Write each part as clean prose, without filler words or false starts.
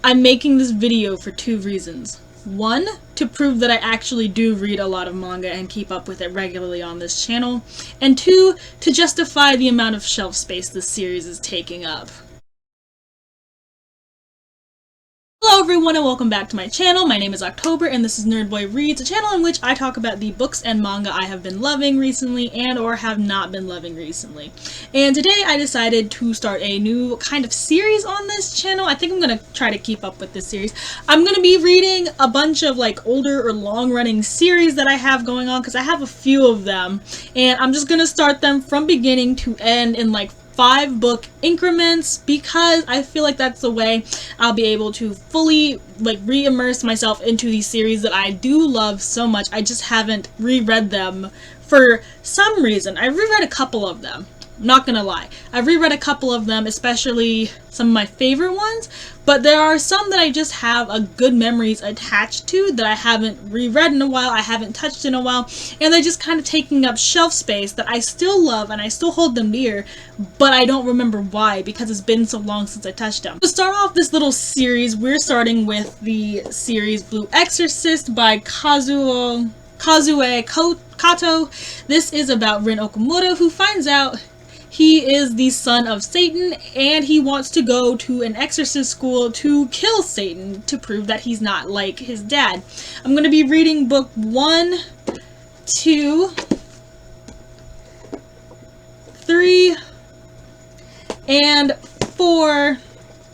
I'm making this video for two reasons. One, to prove that I actually do read a lot of manga and keep up with it regularly on this channel, and two, to justify the amount of shelf space this series is taking up. Hello everyone and welcome back to my channel. My name is October and this is Nerdboy Reads, a channel in which I talk about the books and manga I have been loving recently and or have not been loving recently. And today I decided to start a new kind of series on this channel. I think I'm going to try to keep up with this series. I'm going to be reading a bunch of like older or long-running series that I have going on because I have a few of them, and I'm just going to start them from beginning to end in like 5-book increments because I feel like that's the way I'll be able to fully like re-immerse myself into these series that I do love so much. I just haven't reread them for some reason. I reread a couple of them. I'm not gonna lie. I've reread a couple of them, especially some of my favorite ones, but there are some that I just have a good memories attached to that I haven't reread in a while, I haven't touched in a while, and they're just kind of taking up shelf space that I still love and I still hold them dear, but I don't remember why because it's been so long since I touched them. To start off this little series, we're starting with the series Blue Exorcist by Kazue Kato. This is about Rin Okamura, who finds out he is the son of Satan, and he wants to go to an exorcist school to kill Satan to prove that he's not like his dad. I'm going to be reading book 1, 2, 3, and 4,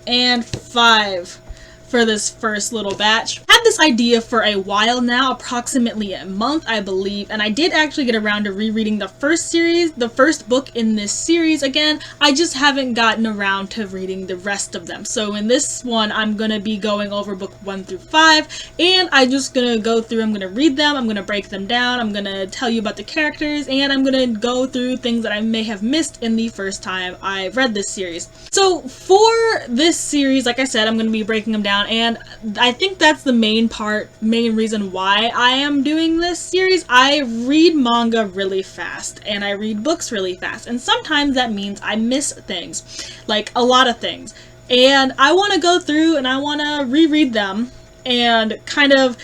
and 5 for this first little batch. I had this idea for a while now, approximately a month I believe, and I did actually get around to rereading the first book in this series again. I just haven't gotten around to reading the rest of them. So in this one I'm gonna be going over book 1 through 5, and I'm just gonna go through, I'm gonna read them, I'm gonna break them down, I'm gonna tell you about the characters, and I'm gonna go through things that I may have missed in the first time I read this series. So for this series, like I said, I'm gonna be breaking them down, and I think that's the main reason why I am doing this series. I read manga really fast and I read books really fast, and sometimes that means I miss things, like a lot of things, and I want to go through and I want to reread them and kind of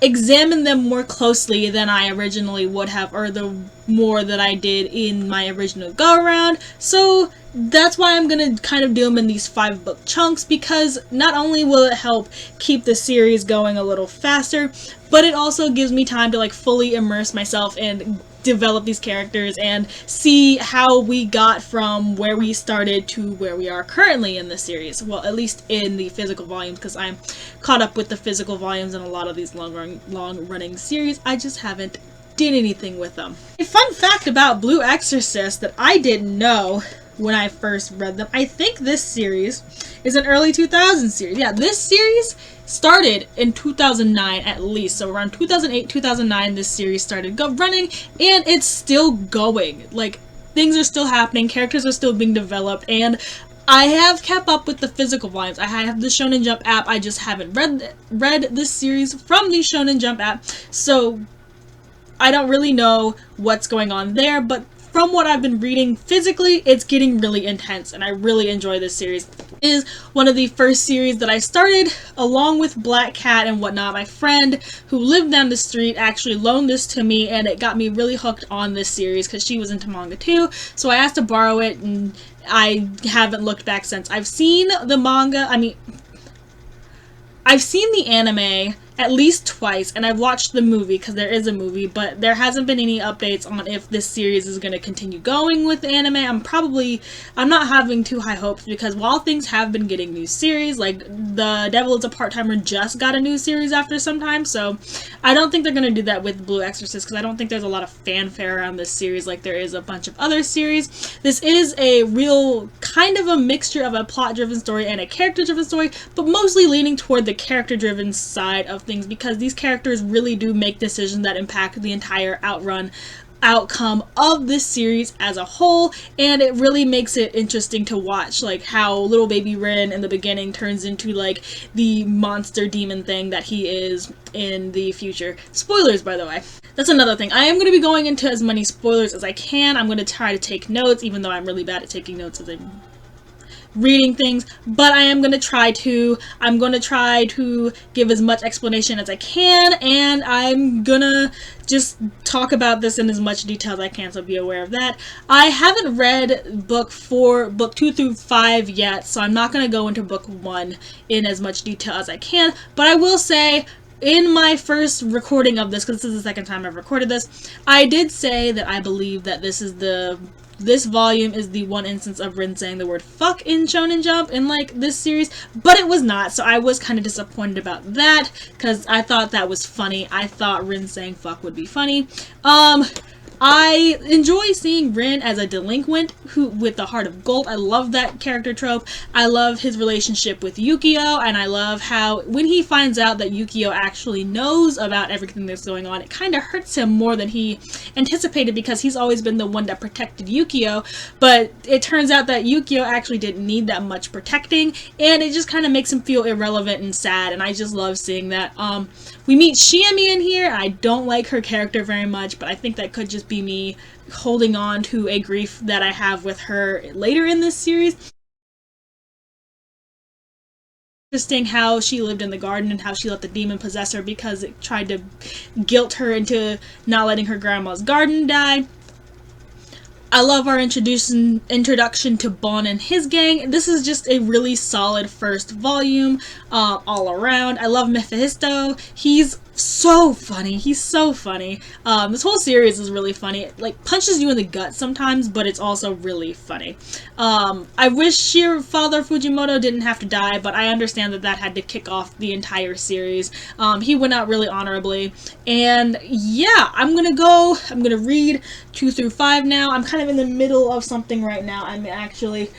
examine them more closely than I originally would have, or the more that I did in my original go-around. So that's why I'm gonna kind of do them in these 5-book chunks, because not only will it help keep the series going a little faster, but it also gives me time to like fully immerse myself and develop these characters and see how we got from where we started to where we are currently in the series. Well, at least in the physical volumes, because I'm caught up with the physical volumes in a lot of these long-running series. I just haven't did anything with them. A fun fact about Blue Exorcist that I didn't know when I first read them: I think this series is an early 2000s series. Yeah, this series started in 2009 at least. So around 2008, 2009, this series started running, and it's still going. Like, things are still happening, characters are still being developed, and I have kept up with the physical volumes. I have the Shonen Jump app. I just haven't read this series from the Shonen Jump app, so I don't really know what's going on there, but from what I've been reading physically, it's getting really intense, and I really enjoy this series. It is one of the first series that I started along with Black Cat and whatnot. My friend who lived down the street actually loaned this to me, and it got me really hooked on this series because she was into manga too, so I asked to borrow it, and I haven't looked back since. I've seen the manga, I've seen the anime at least twice, and I've watched the movie because there is a movie, but there hasn't been any updates on if this series is going to continue going with the anime. I'm not having too high hopes, because while things have been getting new series, like The Devil is a Part-Timer just got a new series after some time, so I don't think they're going to do that with Blue Exorcist, because I don't think there's a lot of fanfare around this series like there is a bunch of other series. This is a real kind of a mixture of a plot-driven story and a character-driven story, but mostly leaning toward the character-driven side of things, because these characters really do make decisions that impact the entire outcome of this series as a whole, and it really makes it interesting to watch, like how little baby Rin in the beginning turns into like the monster demon thing that he is in the future. Spoilers, by the way. That's another thing. I am going to be going into as many spoilers as I can. I'm going to try to take notes, even though I'm really bad at taking notes as I'm reading things, but I'm going to try to give as much explanation as I can, and I'm gonna just talk about this in as much detail as I can, so be aware of that. I haven't read book 2 through 5 yet, so I'm not going to go into book 1 in as much detail as I can, but I will say, in my first recording of this, because this is the second time I've recorded this, I did say that I believe that this volume is the one instance of Rin saying the word fuck in Shonen Jump in, like, this series, but it was not, so I was kind of disappointed about that, because I thought that was funny. I thought Rin saying fuck would be funny. I enjoy seeing Rin as a delinquent with the heart of gold. I love that character trope. I love his relationship with Yukio, and I love how when he finds out that Yukio actually knows about everything that's going on, it kind of hurts him more than he anticipated, because he's always been the one that protected Yukio, but it turns out that Yukio actually didn't need that much protecting, and it just kind of makes him feel irrelevant and sad, and I just love seeing that. We meet Shiami in here. I don't like her character very much, but I think that could just be me holding on to a grief that I have with her later in this series. Interesting how she lived in the garden and how she let the demon possess her because it tried to guilt her into not letting her grandma's garden die. I love our introduction to Bon and his gang. This is just a really solid first volume all around. I love Mephisto. He's so funny. He's so funny. This whole series is really funny. It, like, punches you in the gut sometimes, but it's also really funny. I wish your father Fujimoto didn't have to die, but I understand that that had to kick off the entire series. He went out really honorably. And yeah, I'm gonna read 2 through 5 now. I'm kind of in the middle of something right now. I'm actually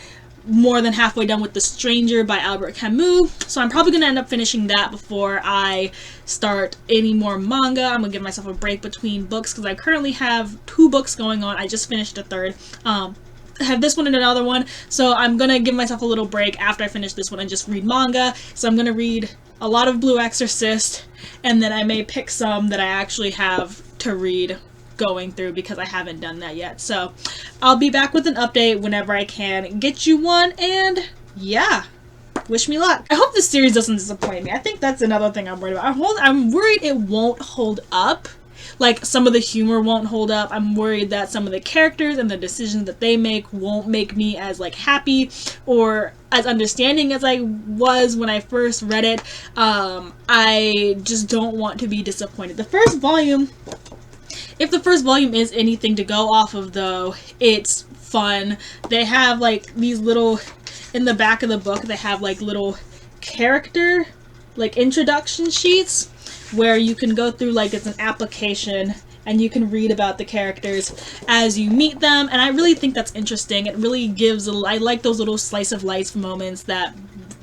more than halfway done with The Stranger by Albert Camus, so I'm probably going to end up finishing that before I start any more manga. I'm going to give myself a break between books because I currently have 2 books going on. I just finished a third. I have this one and another one, so I'm going to give myself a little break after I finish this one and just read manga. So I'm going to read a lot of Blue Exorcist, and then I may pick some that I actually have to read going through because I haven't done that yet. So I'll be back with an update whenever I can get you one, and yeah, wish me luck. I hope this series doesn't disappoint me. I think that's another thing I'm worried about. I'm worried it won't hold up. Like, some of the humor won't hold up. I'm worried that some of the characters and the decisions that they make won't make me as, like, happy or as understanding as I was when I first read it. I just don't want to be disappointed. The first volume, if the first volume is anything to go off of, though, it's fun. They have, like, these little, in the back of the book, they have, like, little character, like, introduction sheets where you can go through, like, it's an application and you can read about the characters as you meet them, and I really think that's interesting. It really gives I like those little slice of life moments that,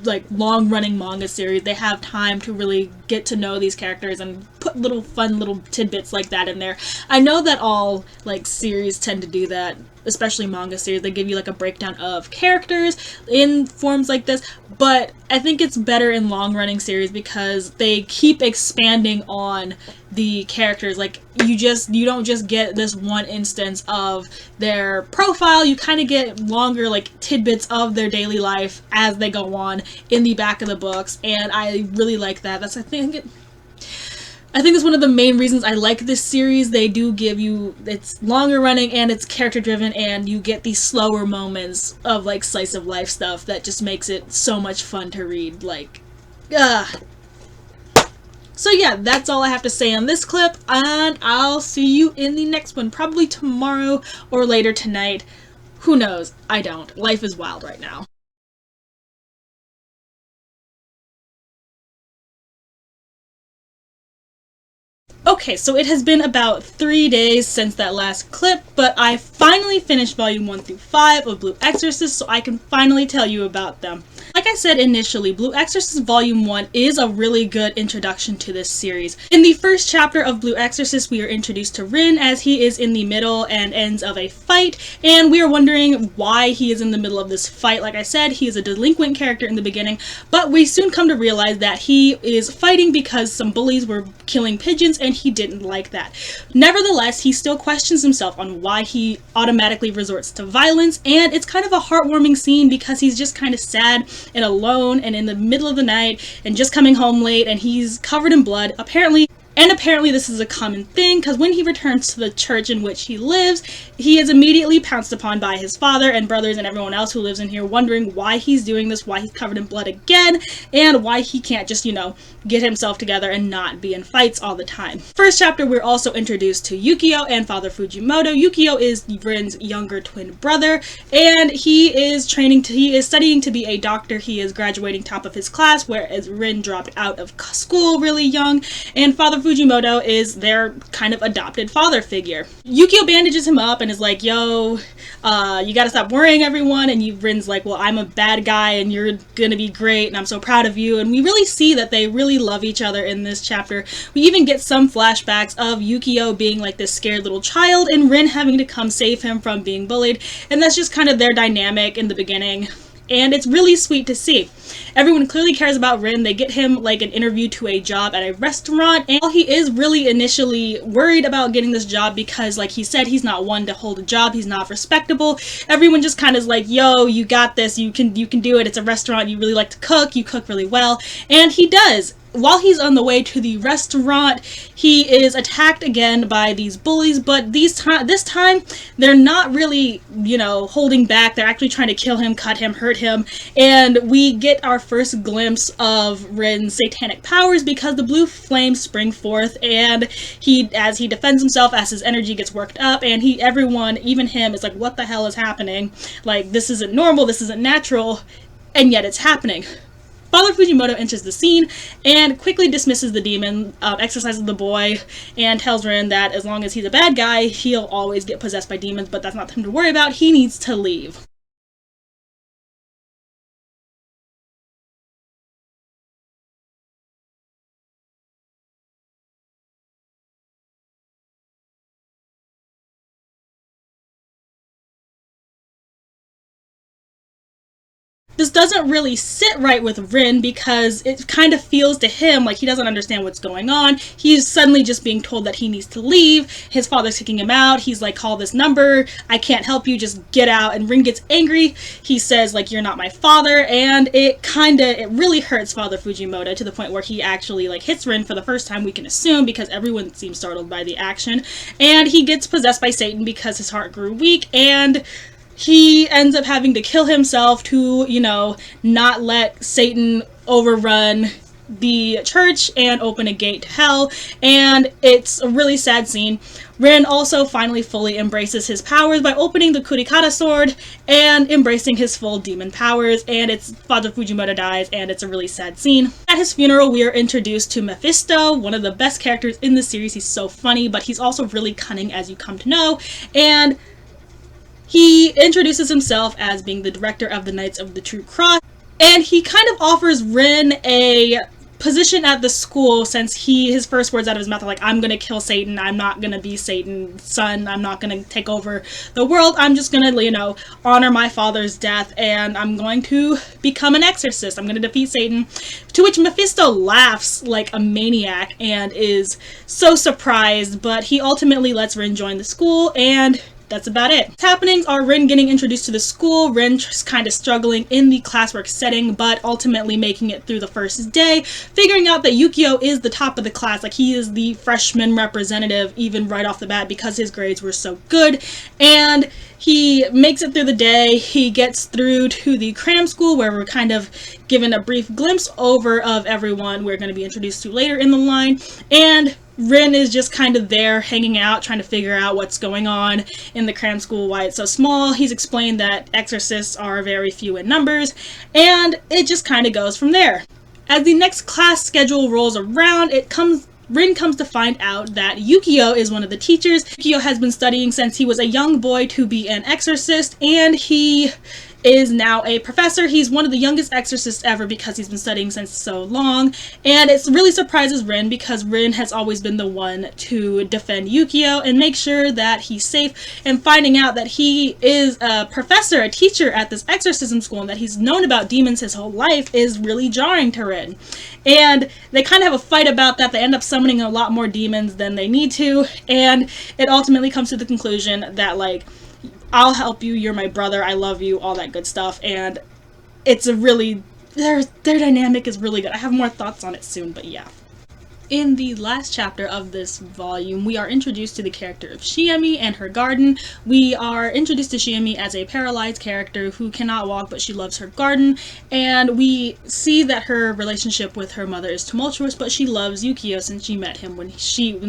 like, long-running manga series, they have time to really get to know these characters and put little fun little tidbits like that in there. I know that all, like, series tend to do that, especially manga series. They give you, like, a breakdown of characters in forms like this, but I think it's better in long-running series because they keep expanding on the characters. Like, you don't just get this one instance of their profile, you kind of get longer, like, tidbits of their daily life as they go on in the back of the books, and I really like that. I think it's one of the main reasons I like this series. They do give you, it's longer running and it's character driven, and you get these slower moments of, like, slice of life stuff that just makes it so much fun to read. Like, So yeah, that's all I have to say on this clip, and I'll see you in the next one, probably tomorrow or later tonight. Who knows? I don't. Life is wild right now. Okay, so it has been about 3 days since that last clip, but I finally finished volume 1 through 5 of Blue Exorcist, so I can finally tell you about them. Like I said initially, Blue Exorcist Volume 1 is a really good introduction to this series. In the first chapter of Blue Exorcist, we are introduced to Rin as he is in the middle and ends of a fight, and we are wondering why he is in the middle of this fight. Like I said, he is a delinquent character in the beginning, but we soon come to realize that he is fighting because some bullies were killing pigeons and he didn't like that. Nevertheless, he still questions himself on why he automatically resorts to violence, and it's kind of a heartwarming scene because he's just kind of sad and alone and in the middle of the night and just coming home late, and he's covered in blood, apparently this is a common thing, because when he returns to the church in which he lives, he is immediately pounced upon by his father and brothers and everyone else who lives in here, wondering why he's doing this, why he's covered in blood again, and why he can't just, get himself together and not be in fights all the time. First chapter, we're also introduced to Yukio and Father Fujimoto. Yukio is Rin's younger twin brother, and he is studying to be a doctor. He is graduating top of his class, whereas Rin dropped out of school really young, and Father Fujimoto is their kind of adopted father figure. Yukio bandages him up and is like, yo, you gotta stop worrying, everyone, and Rin's like, well, I'm a bad guy and you're gonna be great and I'm so proud of you. And we really see that they really love each other in this chapter. We even get some flashbacks of Yukio being like this scared little child and Rin having to come save him from being bullied, and that's just kind of their dynamic in the beginning. And it's really sweet to see. Everyone clearly cares about Rin. They get him like an interview to a job at a restaurant, and while he is really initially worried about getting this job because, like he said, he's not one to hold a job, he's not respectable, everyone just kind of is like, yo, you got this, you can do it, it's a restaurant, you really like to cook, you cook really well, and he does. While he's on the way to the restaurant, he is attacked again by these bullies, but this time, they're not really, holding back. They're actually trying to kill him, cut him, hurt him, and we get our first glimpse of Rin's satanic powers because the blue flames spring forth, and as he defends himself, as his energy gets worked up, and everyone, even him, is like, what the hell is happening? Like, this isn't normal, this isn't natural, and yet it's happening. Father Fujimoto enters the scene and quickly dismisses the demon, exorcises the boy, and tells Rin that as long as he's a bad guy, he'll always get possessed by demons, but that's not him to worry about. He needs to leave. This doesn't really sit right with Rin because it kind of feels to him like he doesn't understand what's going on. He's suddenly just being told that he needs to leave. His father's kicking him out. He's like, call this number. I can't help you. Just get out. And Rin gets angry. He says, like, you're not my father. And it really hurts Father Fujimoto to the point where he actually hits Rin for the first time, we can assume, because everyone seems startled by the action. And he gets possessed by Satan because his heart grew weak, and he ends up having to kill himself to, not let Satan overrun the church and open a gate to hell, and it's a really sad scene. Rin also finally fully embraces his powers by opening the Kurikata sword and embracing his full demon powers, and Father Fujimoto dies, and it's a really sad scene. At his funeral, we are introduced to Mephisto, one of the best characters in the series. He's so funny, but he's also really cunning, as you come to know, and he introduces himself as being the director of the Knights of the True Cross, and he kind of offers Rin a position at the school since his first words out of his mouth are like, I'm gonna kill Satan, I'm not gonna be Satan's son, I'm not gonna take over the world, I'm just gonna, honor my father's death, and I'm going to become an exorcist, I'm gonna defeat Satan. To which Mephisto laughs like a maniac and is so surprised, but he ultimately lets Rin join the school, and that's about it. What's happenings are Rin getting introduced to the school, Rin just kind of struggling in the classwork setting, but ultimately making it through the first day, figuring out that Yukio is the top of the class, like he is the freshman representative even right off the bat because his grades were so good, and he makes it through the day. He gets through to the cram school where we're kind of given a brief glimpse over of everyone we're going to be introduced to later in the line, and Rin is just kind of there hanging out, trying to figure out what's going on in the cram school, why it's so small. He's explained that exorcists are very few in numbers, and it just kind of goes from there. As the next class schedule rolls around, Rin comes to find out that Yukio is one of the teachers. Yukio has been studying since he was a young boy to be an exorcist, and he is now a professor. He's one of the youngest exorcists ever because he's been studying since so long, and it really surprises Rin because Rin has always been the one to defend Yukio and make sure that he's safe, and finding out that he is a professor, a teacher at this exorcism school, and that he's known about demons his whole life is really jarring to Rin. And they kind of have a fight about that. They end up summoning a lot more demons than they need to, and it ultimately comes to the conclusion that, like, I'll help you, you're my brother, I love you, all that good stuff. And it's a really, their dynamic is really good. I have more thoughts on it soon, but yeah. In the last chapter of this volume, we are introduced to the character of Shiemi and her garden. We are introduced to Shiemi as a paralyzed character who cannot walk, but she loves her garden, and we see that her relationship with her mother is tumultuous, but she loves Yukio since she met him when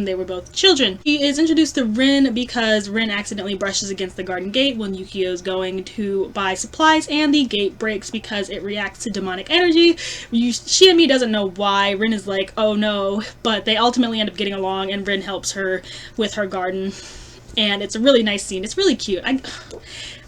they were both children. She is introduced to Rin because Rin accidentally brushes against the garden gate when Yukio is going to buy supplies, and the gate breaks because it reacts to demonic energy. Shiemi doesn't know why. Rin is like, oh no, but they ultimately end up getting along, and Rin helps her with her garden, and it's a really nice scene. It's really cute.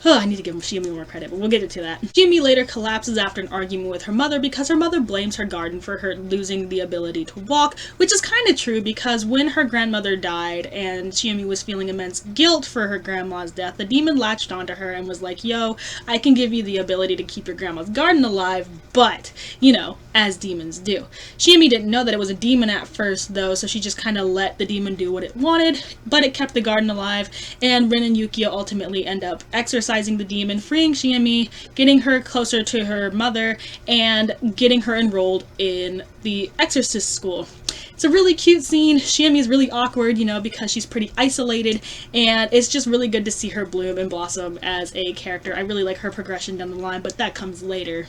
I need to give Shiemi more credit, but we'll get into that. Shiemi later collapses after an argument with her mother because her mother blames her garden for her losing the ability to walk, which is kind of true because when her grandmother died and Shiemi was feeling immense guilt for her grandma's death, the demon latched onto her and was like, yo, I can give you the ability to keep your grandma's garden alive, but, you know, as demons do. Shiemi didn't know that it was a demon at first, though, so she just kind of let the demon do what it wanted, but it kept the garden alive, and Rin and Yukio ultimately end up exorcising the demon, freeing Shiemi, getting her closer to her mother, and getting her enrolled in the exorcist school. It's a really cute scene. Shiemi is really awkward, you know, because she's pretty isolated, and it's just really good to see her bloom and blossom as a character. I really like her progression down the line, but that comes later.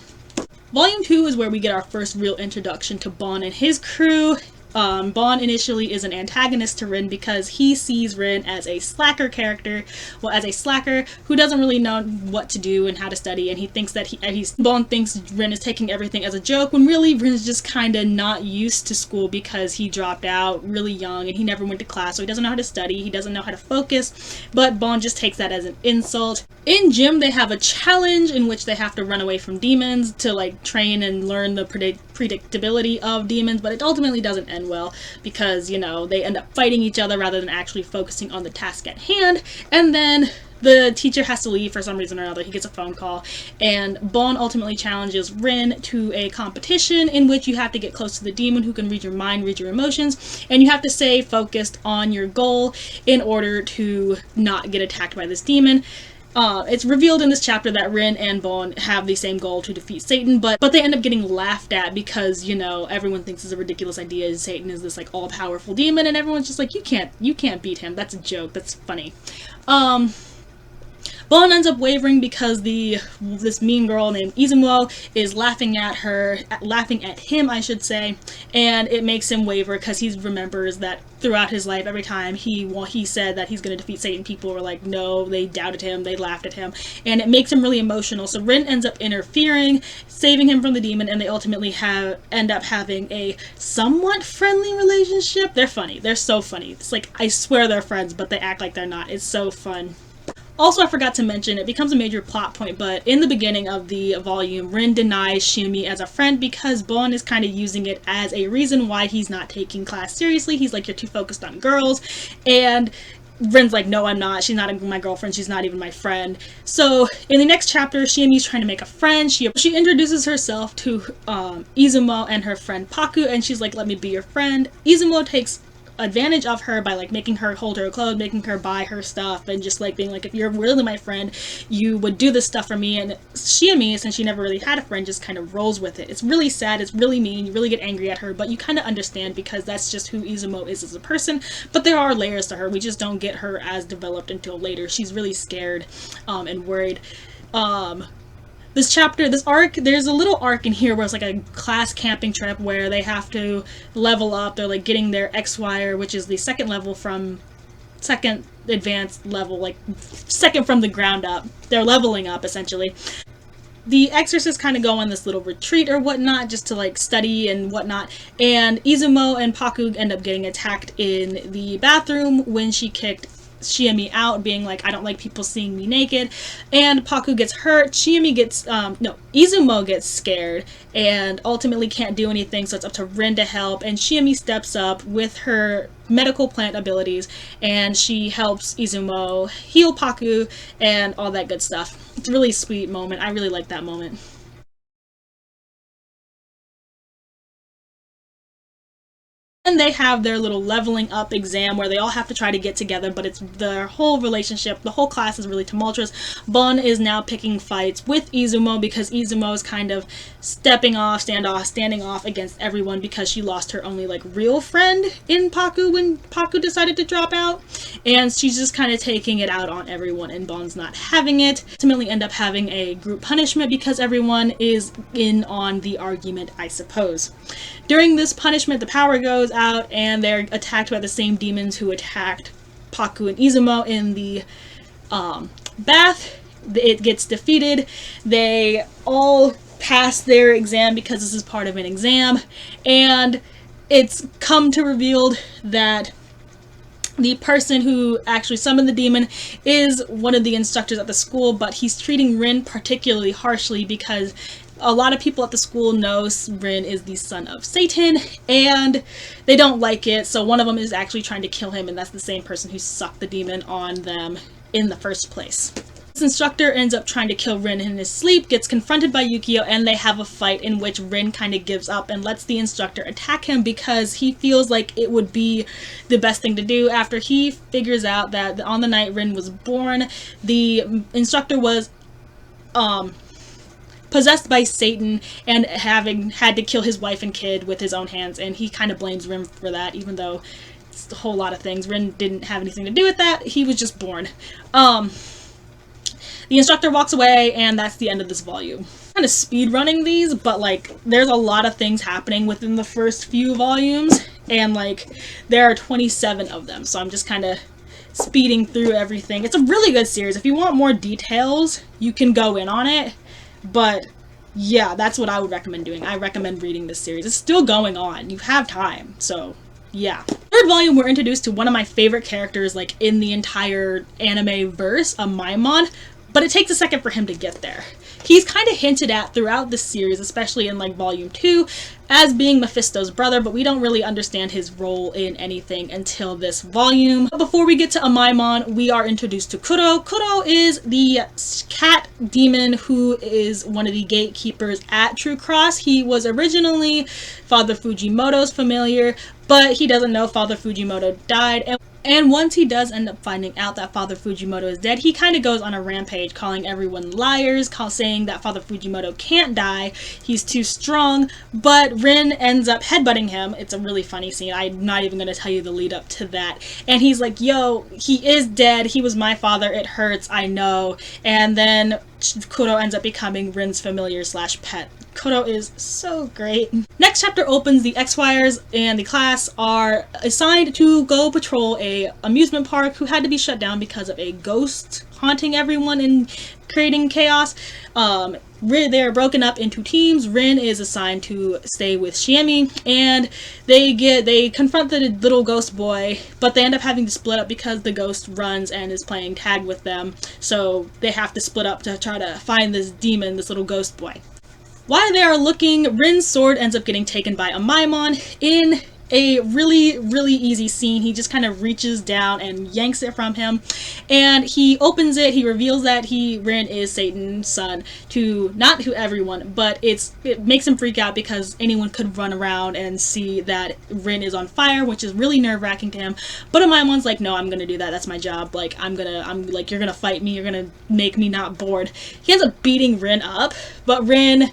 Volume 2 is where we get our first real introduction to Bon and his crew. Bon initially is an antagonist to Rin because he sees Rin as a slacker character, as a slacker who doesn't really know what to do and how to study, and he thinks that Bon thinks Rin is taking everything as a joke, when really Rin is just kind of not used to school because he dropped out really young and he never went to class, so he doesn't know how to study, he doesn't know how to focus, but Bon just takes that as an insult. In gym, they have a challenge in which they have to run away from demons to, like, train and learn the predictability of demons, but it ultimately doesn't end well because, you know, they end up fighting each other rather than actually focusing on the task at hand, and then the teacher has to leave for some reason or another. He gets a phone call, and Bon ultimately challenges Rin to a competition in which you have to get close to the demon who can read your mind, read your emotions, and you have to stay focused on your goal in order to not get attacked by this demon. It's revealed in this chapter that Rin and Bon have the same goal to defeat Satan, but they end up getting laughed at because, you know, everyone thinks it's a ridiculous idea. Satan is this, like, all-powerful demon, and everyone's just like, you can't beat him. That's a joke. That's funny. Bon ends up wavering because this mean girl named Izumo is laughing at him, I should say, and it makes him waver because he remembers that throughout his life, every time he said that he's going to defeat Satan, people were like, no, they doubted him, they laughed at him, and it makes him really emotional. So Rin ends up interfering, saving him from the demon, and they ultimately end up having a somewhat friendly relationship. They're funny. They're so funny. It's like, I swear they're friends, but they act like they're not. It's so fun. Also, I forgot to mention, it becomes a major plot point, but in the beginning of the volume, Rin denies Shiemi as a friend because Bon is kind of using it as a reason why he's not taking class seriously. He's like, you're too focused on girls, and Rin's like, no, I'm not. She's not even my girlfriend. She's not even my friend. So in the next chapter, Shiemi's trying to make a friend. She introduces herself to Izumo and her friend Paku, and she's like, let me be your friend. Izumo takes advantage of her by, like, making her hold her clothes, making her buy her stuff, and just, like, being like, if you're really my friend, you would do this stuff for me. And Shiemi, since she never really had a friend, just kind of rolls with it. It's really sad, it's really mean, you really get angry at her, but you kind of understand because that's just who Izumo is as a person. But there are layers to her. We just don't get her as developed until later. She's really scared and worried. This arc, there's a little arc in here where it's like a class camping trip where they have to level up. They're, like, getting their X-Wire, which is the second advanced level, like, second from the ground up. They're leveling up, essentially. The exorcists kind of go on this little retreat or whatnot, just to, like, study and whatnot, and Izumo and Paku end up getting attacked in the bathroom when she kicked Shiemi out, being like, I don't like people seeing me naked. And Paku gets hurt. Izumo gets scared and ultimately can't do anything, so it's up to Rin to help. And Shiemi steps up with her medical plant abilities, and she helps Izumo heal Paku and all that good stuff. It's a really sweet moment. I really like that moment. And they have their little leveling up exam where they all have to try to get together, but it's their whole relationship, the whole class is really tumultuous. Bon is now picking fights with Izumo because Izumo is kind of standing off against everyone because she lost her only like real friend in Paku when Paku decided to drop out. And she's just kind of taking it out on everyone, and Bon's not having it. Ultimately end up having a group punishment because everyone is in on the argument, I suppose. During this punishment, the power goes out and they're attacked by the same demons who attacked Paku and Izumo in the bath. It gets defeated. They all pass their exam because this is part of an exam, and it's come to revealed that the person who actually summoned the demon is one of the instructors at the school, but he's treating Rin particularly harshly because a lot of people at the school know Rin is the son of Satan, and they don't like it, so one of them is actually trying to kill him, and that's the same person who sucked the demon on them in the first place. This instructor ends up trying to kill Rin in his sleep, gets confronted by Yukio, and they have a fight in which Rin kind of gives up and lets the instructor attack him because he feels like it would be the best thing to do after he figures out that on the night Rin was born, the instructor was possessed by Satan and having had to kill his wife and kid with his own hands, and he kind of blames Rin for that, even though it's a whole lot of things. Rin didn't have anything to do with that. He was just born. The instructor walks away, and that's the end of this volume. Kind of speed running these, but like there's a lot of things happening within the first few volumes, and like there are 27 of them, so I'm just kind of speeding through everything. It's a really good series. If you want more details, you can go in on it. But yeah, that's what I would recommend doing. I recommend reading this series. It's still going on. You have time. So yeah. Third volume, we're introduced to one of my favorite characters like in the entire anime verse, a Maimon, but it takes a second for him to get there. He's kind of hinted at throughout this series, especially in like volume 2, as being Mephisto's brother, but we don't really understand his role in anything until this volume. But before we get to Amaimon, we are introduced to Kuro. Kuro is the cat demon who is one of the gatekeepers at True Cross. He was originally Father Fujimoto's familiar, but he doesn't know Father Fujimoto died. And once he does end up finding out that Father Fujimoto is dead, he kind of goes on a rampage, calling everyone liars, saying that Father Fujimoto can't die, he's too strong, but Rin ends up headbutting him. It's a really funny scene. I'm not even going to tell you the lead up to that. And he's like, yo, he is dead, he was my father, it hurts, I know. And then Kuro ends up becoming Rin's familiar / pet. Kuro is so great. Next chapter opens. The X-Wires and the class are assigned to go patrol a amusement park who had to be shut down because of a ghost haunting everyone and creating chaos. They're broken up into teams. Rin is assigned to stay with Shiemi, and they confront the little ghost boy, but they end up having to split up because the ghost runs and is playing tag with them, so they have to split up to try to find this demon, this little ghost boy. While they are looking, Rin's sword ends up getting taken by a Maimon in a really, really easy scene. He just kind of reaches down and yanks it from him, and he opens it. He reveals that Rin is Satan's son to not to everyone, but it makes him freak out because anyone could run around and see that Rin is on fire, which is really nerve-wracking to him. But Maimon's like, no, I'm gonna do that. That's my job. Like, I'm like, you're gonna fight me. You're gonna make me not bored. He ends up beating Rin up, but Rin,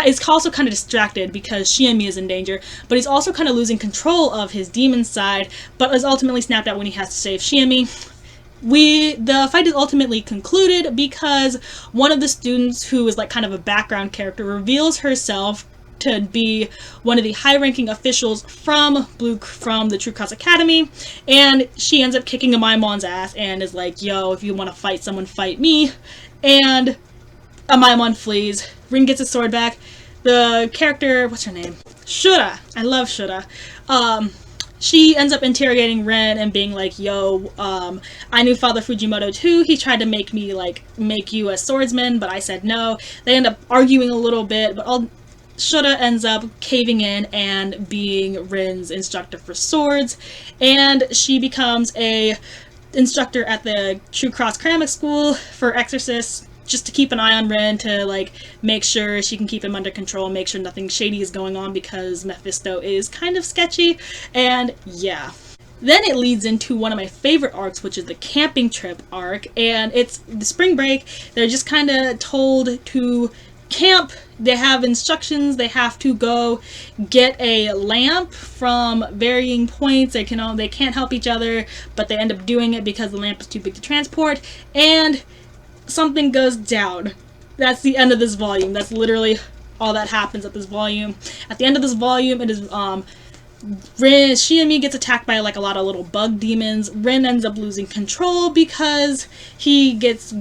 is also kind of distracted because Shiemi is in danger, but he's also kind of losing control of his demon side, but is ultimately snapped out when he has to save Shiemi. The fight is ultimately concluded because one of the students, who is like kind of a background character, reveals herself to be one of the high-ranking officials from the True Cross Academy, and she ends up kicking Maimon's ass and is like, yo, if you want to fight someone, fight me. And Maimon flees. Rin gets his sword back. The character, what's her name? Shura. I love Shura. she ends up interrogating Rin and being like, yo, I knew Father Fujimoto too. He tried to make you a swordsman, but I said no. They end up arguing a little bit, but Shota ends up caving in and being Rin's instructor for swords, and she becomes a instructor at the True Cross Ceramic School for exorcists, just to keep an eye on Rin, to like make sure she can keep him under control, make sure nothing shady is going on, because Mephisto is kind of sketchy. And yeah, then it leads into one of my favorite arcs, which is the camping trip arc, and it's the spring break. They're just kind of told to camp. They have instructions. They have to go get a lamp from varying points. They can't help each other, but they end up doing it because the lamp is too big to transport, and something goes down. That's the end of this volume. That's literally all that happens at this volume. At the end of this volume, it is Rin, Shiami gets attacked by like a lot of little bug demons. Rin ends up losing control because he gets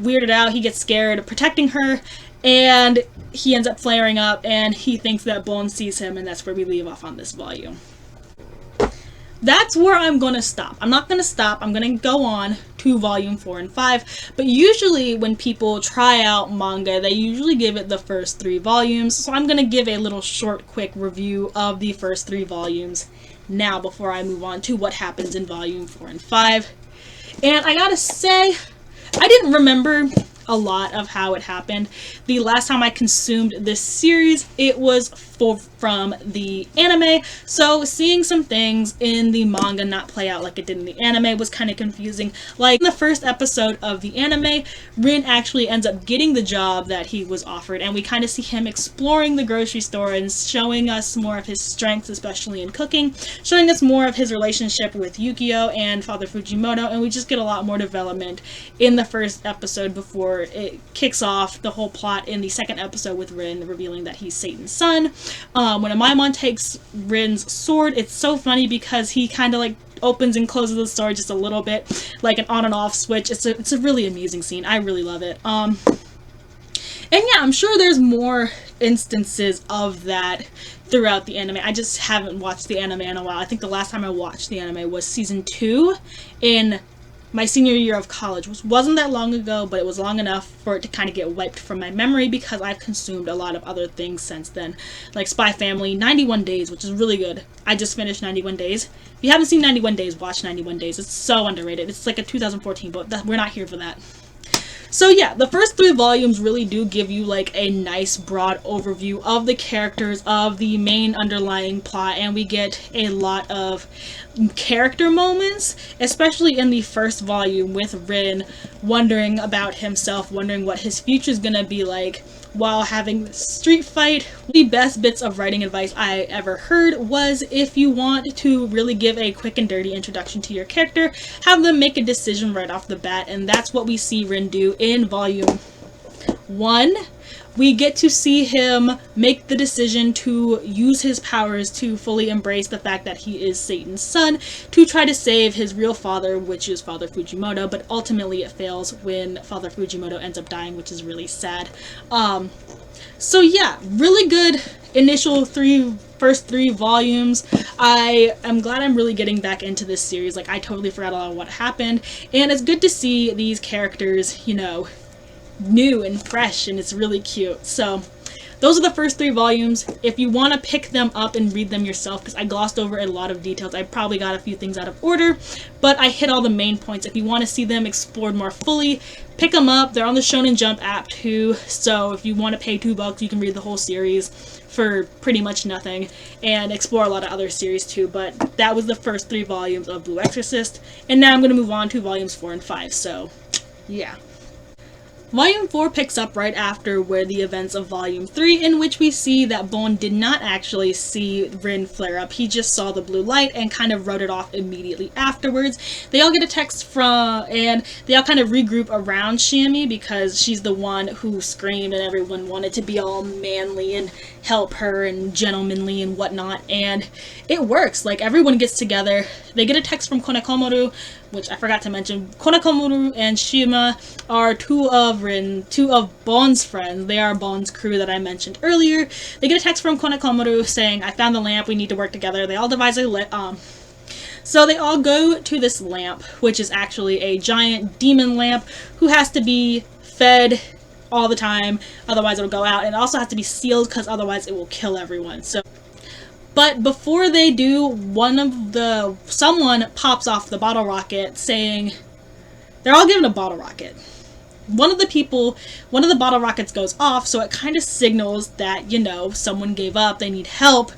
weirded out. He gets scared of protecting her, and he ends up flaring up, and he thinks that Bon sees him, and that's where we leave off on this volume. That's where I'm going to stop. I'm not going to stop. I'm going to go on to volume 4 and 5. But usually when people try out manga, they usually give it the first 3 volumes. So I'm going to give a little short, quick review of the first 3 volumes now before I move on to what happens in volume 4 and 5. And I gotta say, I didn't remember a lot of how it happened. The last time I consumed this series, it was from the anime, so seeing some things in the manga not play out like it did in the anime was kind of confusing. Like, in the first episode of the anime, Rin actually ends up getting the job that he was offered, and we kind of see him exploring the grocery store and showing us more of his strengths, especially in cooking, showing us more of his relationship with Yukio and Father Fujimoto, and we just get a lot more development in the first episode before it kicks off the whole plot in the second episode with Rin revealing that he's Satan's son. When Amaimon takes Rin's sword, it's so funny because he kind of like opens and closes the sword just a little bit, like an on and off switch. It's a really amusing scene. I really love it. And yeah, I'm sure there's more instances of that throughout the anime. I just haven't watched the anime in a while. I think the last time I watched the anime was season 2 in my senior year of college, which wasn't that long ago, but it was long enough for it to kind of get wiped from my memory because I've consumed a lot of other things since then, like Spy Family, 91 Days, which is really good. I just finished 91 Days. If you haven't seen 91 Days, watch 91 Days. It's so underrated. It's like a 2014 book. We're not here for that. So yeah, the first 3 volumes really do give you like a nice broad overview of the characters, of the main underlying plot, and we get a lot of character moments, especially in the first volume with Rin wondering about himself, wondering what his future is gonna be like while having this street fight. The best bits of writing advice I ever heard was, if you want to really give a quick and dirty introduction to your character, have them make a decision right off the bat, and that's what we see Rin do in volume 1. We get to see him make the decision to use his powers to fully embrace the fact that he is Satan's son, to try to save his real father, which is Father Fujimoto, but ultimately it fails when Father Fujimoto ends up dying, which is really sad. So yeah, really good initial first 3 volumes. I am glad I'm really getting back into this series. Like, I totally forgot a lot of what happened, and it's good to see these characters, you know, new and fresh, and it's really cute. So those are the first 3 volumes. If you want to pick them up and read them yourself, because I glossed over a lot of details, I probably got a few things out of order, but I hit all the main points. If you want to see them explored more fully, pick them up. They're on the Shonen Jump app too, so if you want to pay $2, you can read the whole series for pretty much nothing and explore a lot of other series too. But that was the first 3 volumes of Blue Exorcist, and now I'm going to move on to volumes 4 and 5, so yeah. Volume 4 picks up right after where the events of Volume 3, in which we see that Bon did not actually see Rin flare up. He just saw the blue light and kind of wrote it off immediately afterwards. They all get a text and they all kind of regroup around Shiami because she's the one who screamed and everyone wanted to be all manly and help her and gentlemanly and whatnot, and it works. Like, everyone gets together. They get a text from Konekomaru, which I forgot to mention. Konekomaru and Shima are two of Bon's friends. They are Bon's crew that I mentioned earlier. They get a text from Konekomaru saying, I found the lamp, we need to work together. They all devise a So they all go to this lamp, which is actually a giant demon lamp who has to be fed all the time, otherwise it'll go out, and it also has to be sealed because otherwise it will kill everyone. So, but before they do, someone pops off the bottle rocket saying, they're all given a bottle rocket. One of the bottle rockets goes off, so it kind of signals that, you know, someone gave up, they need help.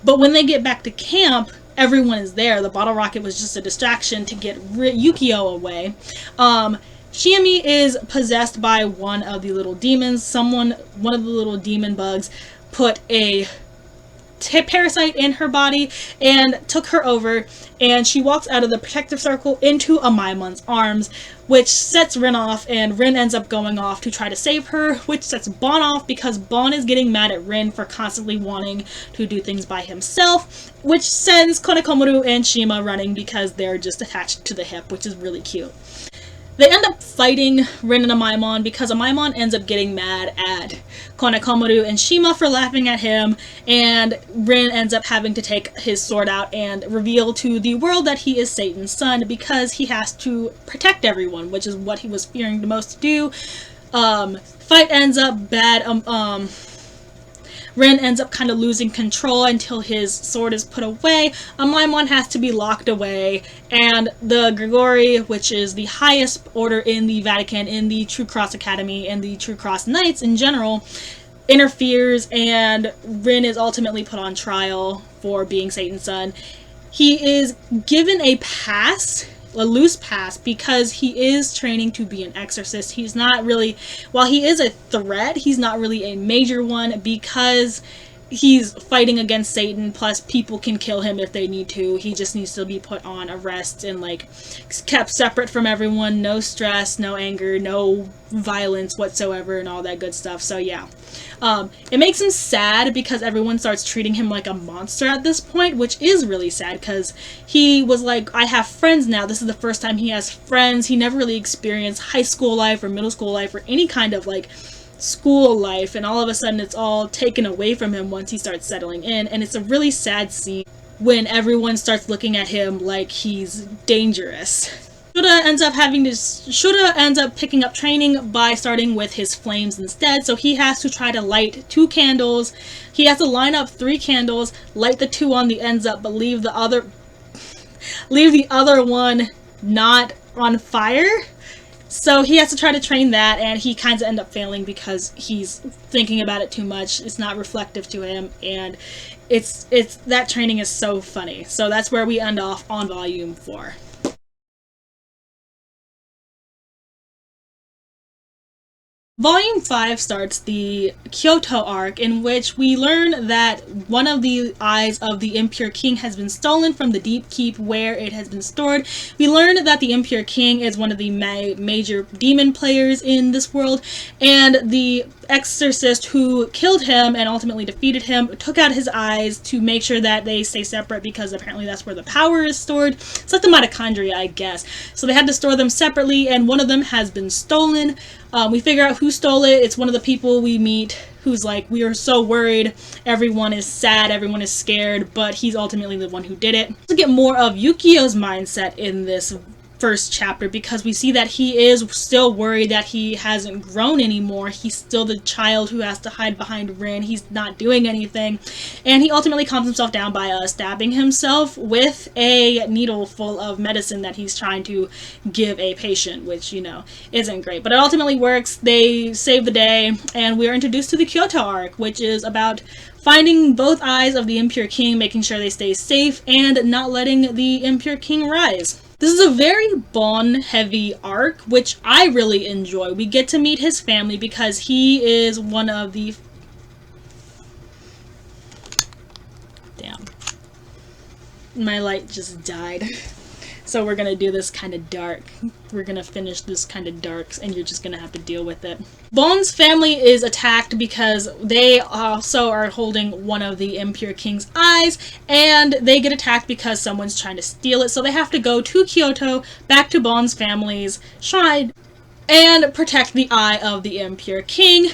But when they get back to camp, everyone is there. The bottle rocket was just a distraction to get Yukio away. Shiami is possessed by one of the little demons. One of the little demon bugs put a parasite in her body and took her over, and she walks out of the protective circle into Amaimon's arms, which sets Rin off, and Rin ends up going off to try to save her, which sets Bon off because Bon is getting mad at Rin for constantly wanting to do things by himself, which sends Konekomaru and Shima running because they're just attached to the hip, which is really cute. They end up fighting Rin and Amaimon because Amaimon ends up getting mad at Konekomaru and Shima for laughing at him, and Rin ends up having to take his sword out and reveal to the world that he is Satan's son because he has to protect everyone, which is what he was fearing the most to do. Fight ends up bad. Rin ends up kind of losing control until his sword is put away. Amaimon has to be locked away, and the Grigori, which is the highest order in the Vatican, in the True Cross Academy, and the True Cross Knights in general, interferes, and Rin is ultimately put on trial for being Satan's son. He is given a loose pass, because he is training to be an exorcist. He's not really, while he is a threat, he's not really a major one because he's fighting against Satan, plus people can kill him if they need to. He just needs to be put on arrest and like kept separate from everyone. No stress, no anger, no violence whatsoever, and all that good stuff. So yeah. It makes him sad because everyone starts treating him like a monster at this point, which is really sad because he was like, I have friends now. This is the first time he has friends. He never really experienced high school life or middle school life or any kind of like school life, and all of a sudden it's all taken away from him once he starts settling in, and it's a really sad scene when everyone starts looking at him like he's dangerous. Shuda ends up picking up training by starting with his flames instead, so he has to try to light 2 candles. He has to line up 3 candles, light the 2 on the ends up, but leave the other one not on fire. So he has to try to train that, and he kind of ends up failing because he's thinking about it too much. It's not reflective to him, and it's that training is so funny. So that's where we end off on volume 4. Volume 5 starts the Kyoto arc, in which we learn that one of the eyes of the Impure King has been stolen from the Deep Keep where it has been stored. We learn that the Impure King is one of the major demon players in this world, and the exorcist who killed him and ultimately defeated him took out his eyes to make sure that they stay separate, because apparently that's where the power is stored. It's like the mitochondria, I guess. So they had to store them separately, and one of them has been stolen. We figure out who stole it. It's one of the people we meet who's like, we are so worried, everyone is sad, everyone is scared, but he's ultimately the one who did it. To get more of Yukio's mindset in this first chapter, because we see that he is still worried that he hasn't grown anymore. He's still the child who has to hide behind Rin. He's not doing anything, and he ultimately calms himself down by stabbing himself with a needle full of medicine that he's trying to give a patient, which, you know, isn't great, but it ultimately works. They save the day, and we are introduced to the Kyoto arc, which is about finding both eyes of the Impure King, making sure they stay safe, and not letting the Impure King rise. This is a very Bon-heavy arc, which I really enjoy. We get to meet his family because he is one of the... Damn. My light just died. So we're gonna do this kind of dark. We're gonna finish this kind of dark, and you're just gonna have to deal with it. Bon's family is attacked because they also are holding one of the Impure King's eyes, and they get attacked because someone's trying to steal it, so they have to go to Kyoto, back to Bon's family's shrine, and protect the eye of the Impure King.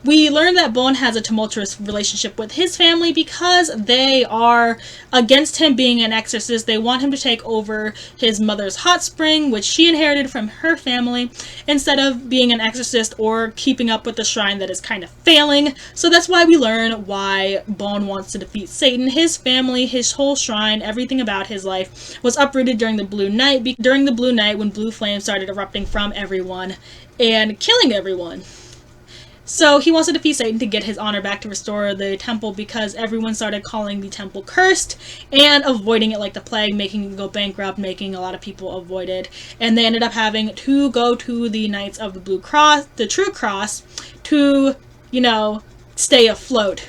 We learn that Bon has a tumultuous relationship with his family because they are against him being an exorcist. They want him to take over his mother's hot spring, which she inherited from her family, instead of being an exorcist or keeping up with the shrine that is kind of failing. So that's why we learn why Bon wants to defeat Satan. His family, his whole shrine, everything about his life was uprooted during the Blue Night. During the Blue Night, when blue flames started erupting from everyone and killing everyone. So he wants to defeat Satan to get his honor back, to restore the temple, because everyone started calling the temple cursed and avoiding it like the plague, making it go bankrupt, making a lot of people avoid it. And they ended up having to go to the Knights of the Blue Cross, the True Cross, to, you know, stay afloat.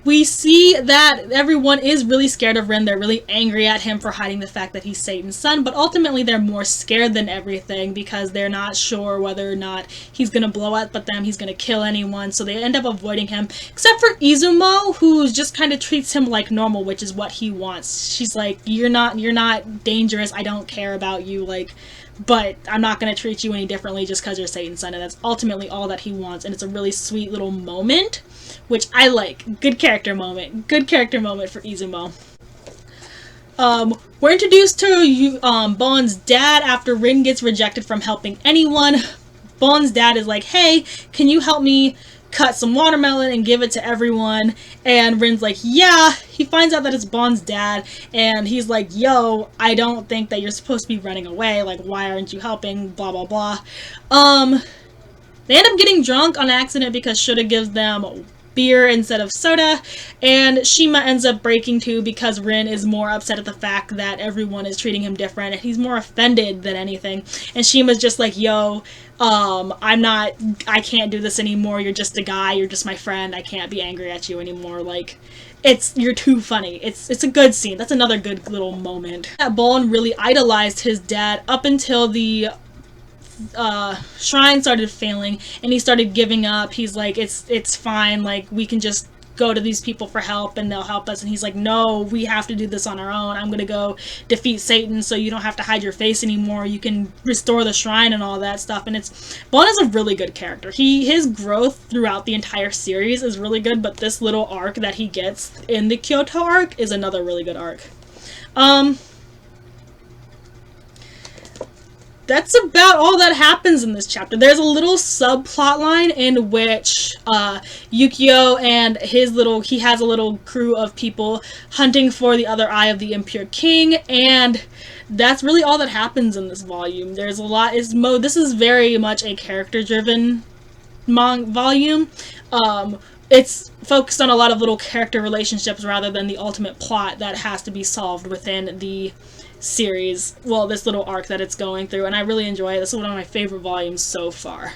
We see that everyone is really scared of Rin. They're really angry at him for hiding the fact that he's Satan's son, but ultimately they're more scared than everything because they're not sure whether or not he's going to blow up at them, he's going to kill anyone, so they end up avoiding him, except for Izumo, who just kind of treats him like normal, which is what he wants. She's like, you're not dangerous, I don't care about you, like, but I'm not going to treat you any differently just because you're Satan's son, and that's ultimately all that he wants, and it's a really sweet little moment, which I like. Good character moment for Izumo. We're introduced to Bon's dad after Rin gets rejected from helping anyone. Bon's dad is like, hey, can you help me cut some watermelon and give it to everyone? And Rin's like, yeah. He finds out that it's Bon's dad, and he's like, yo, I don't think that you're supposed to be running away, like, why aren't you helping, blah blah blah. They end up getting drunk on accident because Shota gives them beer instead of soda, and Shima ends up breaking too because Rin is more upset at the fact that everyone is treating him different, and he's more offended than anything, and Shima's just like, yo, I can't do this anymore, you're just a guy, you're just my friend, I can't be angry at you anymore, like, you're too funny. It's a good scene. That's another good little moment. That Bon really idolized his dad up until the shrine started failing and he started giving up. He's like, it's fine, like, we can just go to these people for help and they'll help us, and he's like, no, we have to do this on our own. I'm gonna go defeat Satan so you don't have to hide your face anymore, you can restore the shrine and all that stuff. And Bon is a really good character. His growth throughout the entire series is really good, but this little arc that he gets in the Kyoto arc is another really good arc. That's about all that happens in this chapter. There's a little subplot line in which Yukio and he has a little crew of people hunting for the other eye of the impure king, and that's really all that happens in this volume. There's a lot. This is very much a character-driven volume. It's focused on a lot of little character relationships rather than the ultimate plot that has to be solved within the series, well, this little arc that it's going through, and I really enjoy it. This is one of my favorite volumes so far.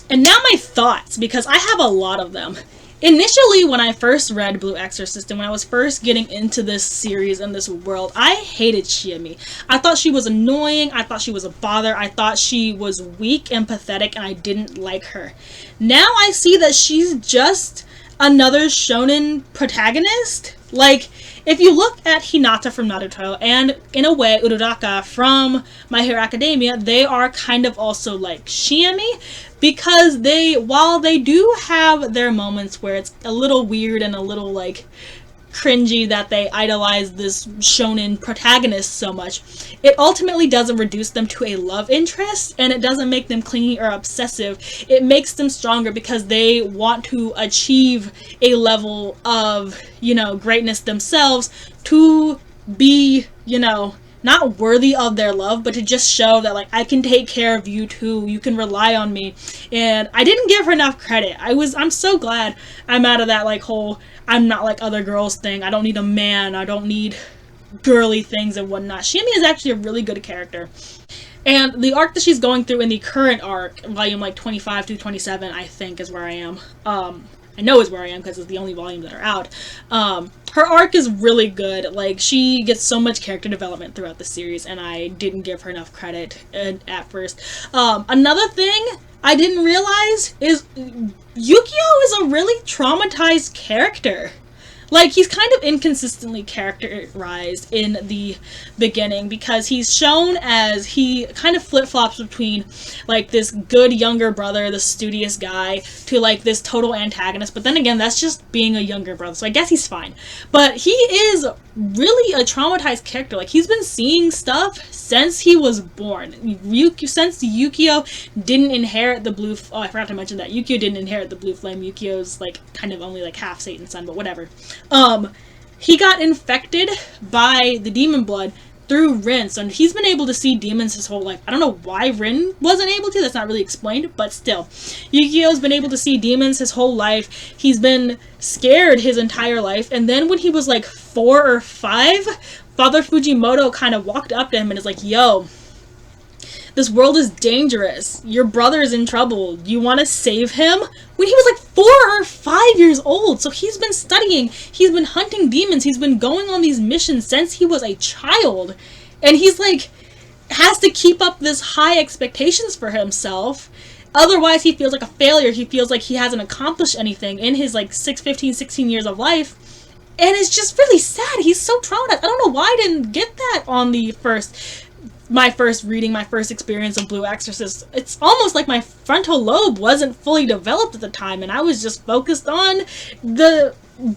And now my thoughts, because I have a lot of them. Initially, when I first read Blue Exorcist and when I was first getting into this series and this world, I hated Shiemi. I thought she was annoying, I thought she was a bother, I thought she was weak and pathetic, and I didn't like her. Now I see that she's just another shonen protagonist. Like, if you look at Hinata from Naruto, and in a way Uraraka from My Hero Academia, they are kind of also like Shiemi, because while they do have their moments where it's a little weird and a little like cringy that they idolize this shonen protagonist so much, it ultimately doesn't reduce them to a love interest, and it doesn't make them clingy or obsessive. It makes them stronger because they want to achieve a level of, greatness themselves to be, not worthy of their love, but to just show that, like, I can take care of you too, you can rely on me. And I didn't give her enough credit. I'm so glad I'm out of that, like, whole I'm not like other girls thing. I don't need a man, I don't need girly things and whatnot. Shiemi is actually a really good character. And the arc that she's going through in the current arc, volume like 25 to 27, I think is where I am. I know is where I am because it's the only volumes that are out. Her arc is really good. Like, she gets so much character development throughout the series, and I didn't give her enough credit at first. Another thing I didn't realize is Yukio is a really traumatized character. Like, he's kind of inconsistently characterized in the beginning, because he's shown as he kind of flip-flops between, like, this good younger brother, the studious guy, to, like, this total antagonist. But then again, that's just being a younger brother, so I guess he's fine. But he is really a traumatized character. Like, he's been seeing stuff since he was born. Since Yukio didn't inherit the blue... Oh, I forgot to mention that. Yukio didn't inherit the blue flame. Yukio's, like, kind of only, like, half Satan's son, but whatever. He got infected by the demon blood through Rin, so he's been able to see demons his whole life. I don't know why Rin wasn't able to, that's not really explained, but still. Yukio's been able to see demons his whole life. He's been scared his entire life, and then when he was like 4 or 5, Father Fujimoto kind of walked up to him and is like, yo, this world is dangerous. Your brother is in trouble. You want to save him? When he was like 4 or 5 years old. So he's been studying. He's been hunting demons. He's been going on these missions since he was a child. And he's like, has to keep up this high expectations for himself. Otherwise, he feels like a failure. He feels like he hasn't accomplished anything in his like 16 years of life. And it's just really sad. He's so traumatized. I don't know why I didn't get that on my first reading, my first experience of Blue Exorcist. It's almost like my frontal lobe wasn't fully developed at the time, and I was just focused on the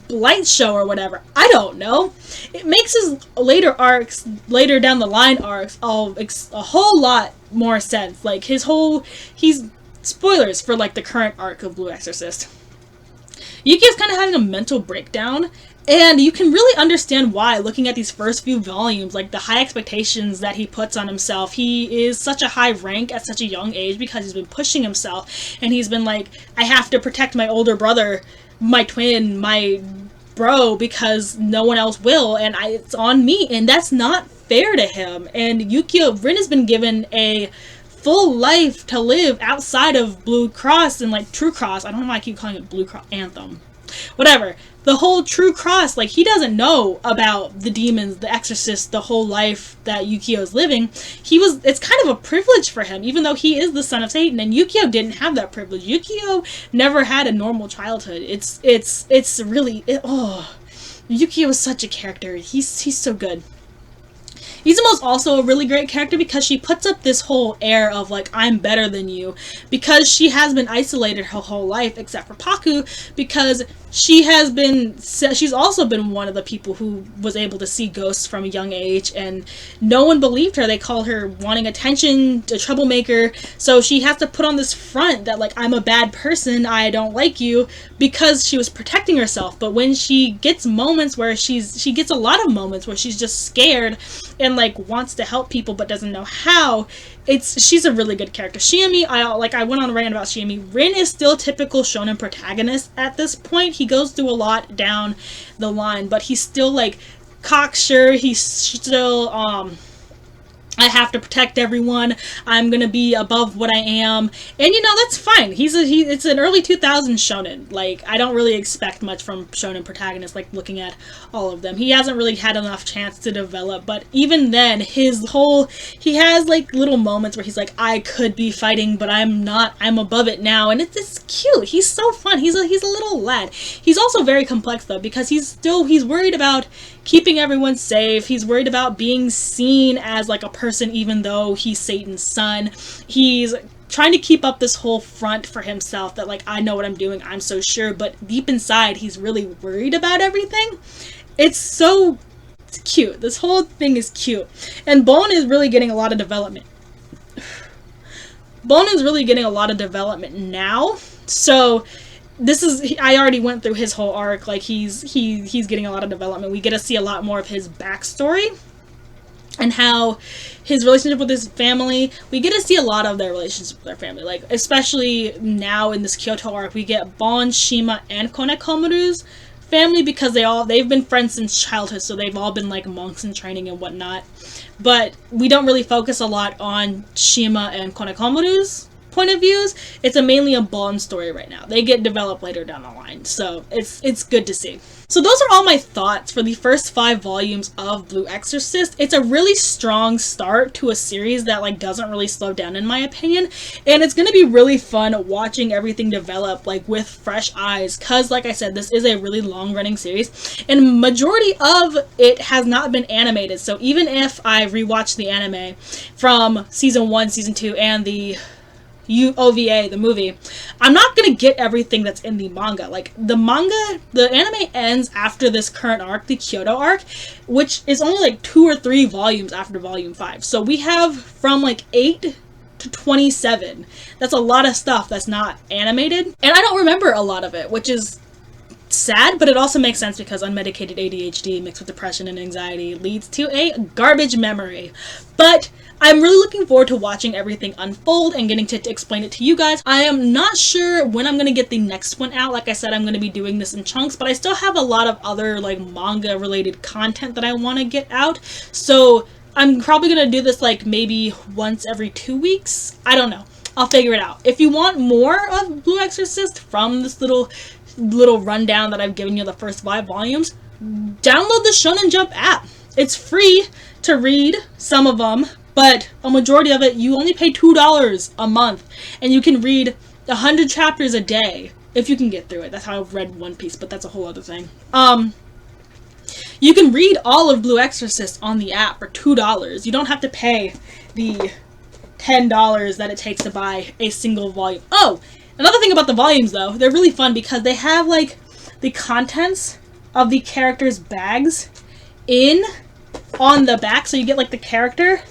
light show or whatever. I don't know. It makes his later down the line arcs, a whole lot more sense. Like, he's spoilers for, like, the current arc of Blue Exorcist. Yuki's kind of having a mental breakdown, and you can really understand why, looking at these first few volumes, like the high expectations that he puts on himself. He is such a high rank at such a young age because he's been pushing himself, and he's been like, I have to protect my older brother, my twin, my bro, because no one else will, and it's on me, and that's not fair to him. And Rin has been given a full life to live outside of Blue Cross and, like, True Cross. I don't know why I keep calling it Blue Cross Anthem. Whatever. The whole True Cross, like, he doesn't know about the demons, the exorcist, the whole life that Yukio is living. It's kind of a privilege for him, even though he is the son of Satan, and Yukio didn't have that privilege. Yukio never had a normal childhood. Yukio is such a character. He's so good. Izumo's also a really great character because she puts up this whole air of, like, I'm better than you, because she has been isolated her whole life, except for Paku, because she's also been one of the people who was able to see ghosts from a young age, and no one believed her. They called her wanting attention, a troublemaker, so she has to put on this front that, like, I'm a bad person, I don't like you, because she was protecting herself. But when she gets moments where she gets a lot of moments where she's just scared and, like, wants to help people but doesn't know how, she's a really good character. Shiemi, I went on a rant about Shiemi. Rin is still typical shonen protagonist at this point. He goes through a lot down the line, but he's still, like, cocksure. He's still, I have to protect everyone. I'm gonna be above what I am, and that's fine. It's an early 2000s shonen. Like, I don't really expect much from shonen protagonists. Like, looking at all of them, he hasn't really had enough chance to develop. But even then, he has, like, little moments where he's like, I could be fighting, but I'm not. I'm above it now, and it's cute. He's so fun. He's a little lad. He's also very complex though, because he's worried about keeping everyone safe. He's worried about being seen as, like, a person even though he's Satan's son. He's trying to keep up this whole front for himself that, like, I know what I'm doing, I'm so sure, but deep inside he's really worried about everything. It's cute. This whole thing is cute. And Bon is really getting a lot of development. Bon is really getting a lot of development now. So I already went through his whole arc. Like, he's getting a lot of development. We get to see a lot more of his backstory and how his relationship with his family. We get to see a lot of their relationships with their family. Like, especially now in this Kyoto arc, we get Bon, Shima, and Konekomaru's family, because they've been friends since childhood, so they've all been, like, monks in training and whatnot. But we don't really focus a lot on Shima and Konekomaru's point of views. It's mainly a Bon story right now. They get developed later down the line, so it's good to see. So those are all my thoughts for the first 5 volumes of Blue Exorcist. It's a really strong start to a series that like doesn't really slow down in my opinion, and it's going to be really fun watching everything develop like with fresh eyes, cuz like I said, this is a really long running series and majority of it has not been animated. So even if I rewatch the anime from season 1, season 2 and the OVA, the movie, I'm not gonna get everything that's in the manga. Like, the anime ends after this current arc, the Kyoto arc, which is only like 2 or 3 volumes after volume 5. So we have from like 8 to 27. That's a lot of stuff that's not animated. And I don't remember a lot of it, which is sad, but it also makes sense because unmedicated ADHD mixed with depression and anxiety leads to a garbage memory. But I'm really looking forward to watching everything unfold and getting to explain it to you guys. I am not sure when I'm going to get the next one out. Like I said, I'm going to be doing this in chunks, but I still have a lot of other like manga related content that I want to get out. So I'm probably going to do this like maybe once every 2 weeks. I don't know. I'll figure it out. If you want more of Blue Exorcist from this little rundown that I've given you the first 5 volumes, download the Shonen Jump app. It's free to read some of them, but a majority of it you only pay $2 a month, and you can read 100 chapters a day if you can get through it. That's how I've read One Piece, but that's a whole other thing. You can read all of Blue Exorcist on the app for $2. You don't have to pay the $10 that it takes to buy a single volume. Oh, another thing about the volumes though, they're really fun because they have like the contents of the characters' bags on the back, so you get like the character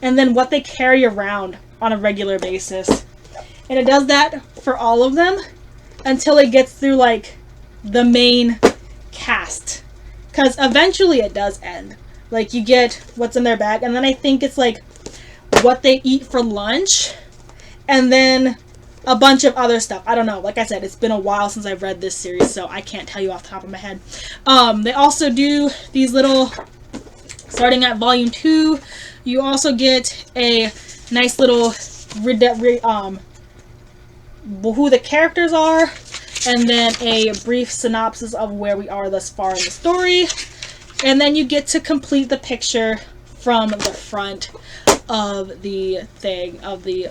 and then what they carry around on a regular basis. And it does that for all of them until it gets through like the main cast. Because eventually it does end. Like you get what's in their bag, and then I think it's like what they eat for lunch, and then a bunch of other stuff. I don't know. Like I said, it's been a while since I've read this series, so I can't tell you off the top of my head. They also do these little, starting at volume 2, you also get a nice little who the characters are, and then a brief synopsis of where we are thus far in the story. And then you get to complete the picture from the front of the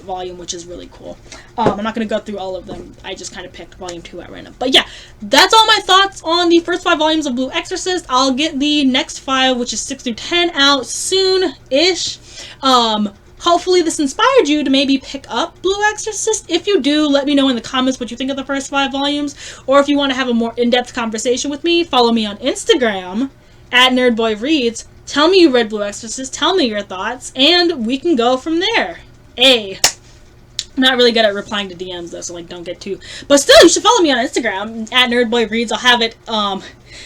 volume, which is really cool. I'm not going to go through all of them. I just kind of picked volume 2 at random. But yeah, that's all my thoughts on the first 5 volumes of Blue Exorcist. I'll get the next 5, which is 6 through 10, out soon-ish. Hopefully this inspired you to maybe pick up Blue Exorcist. If you do, let me know in the comments what you think of the first 5 volumes. Or if you want to have a more in-depth conversation with me, follow me on Instagram at NerdBoyReads. Tell me you read Blue Exorcist, tell me your thoughts, and we can go from there. I'm not really good at replying to DMs though, so like don't get too... But still, you should follow me on Instagram at NerdBoyReads. I'll have it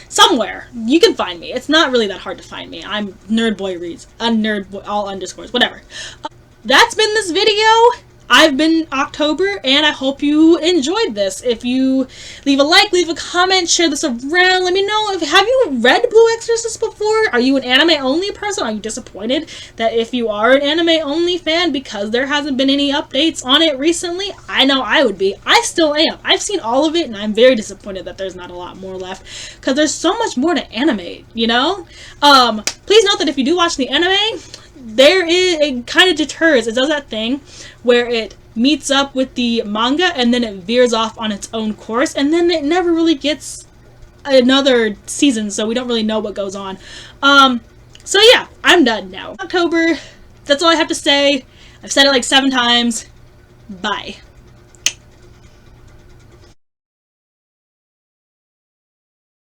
somewhere. You can find me. It's not really that hard to find me. I'm NerdBoyReads. Nerdboy, all underscores, whatever. That's been this video. I've been October, and I hope you enjoyed this. If you leave a like, leave a comment, share this around, let me know. Have you read Blue Exorcist before? Are you an anime-only person? Are you disappointed that if you are an anime-only fan because there hasn't been any updates on it recently? I know I would be. I still am. I've seen all of it, and I'm very disappointed that there's not a lot more left because there's so much more to animate, you know? Please note that if you do watch the anime, it kind of deters. It does that thing where it meets up with the manga and then it veers off on its own course, and then it never really gets another season, so we don't really know what goes on. So yeah, I'm done now. October, that's all I have to say. I've said it like 7 times. Bye.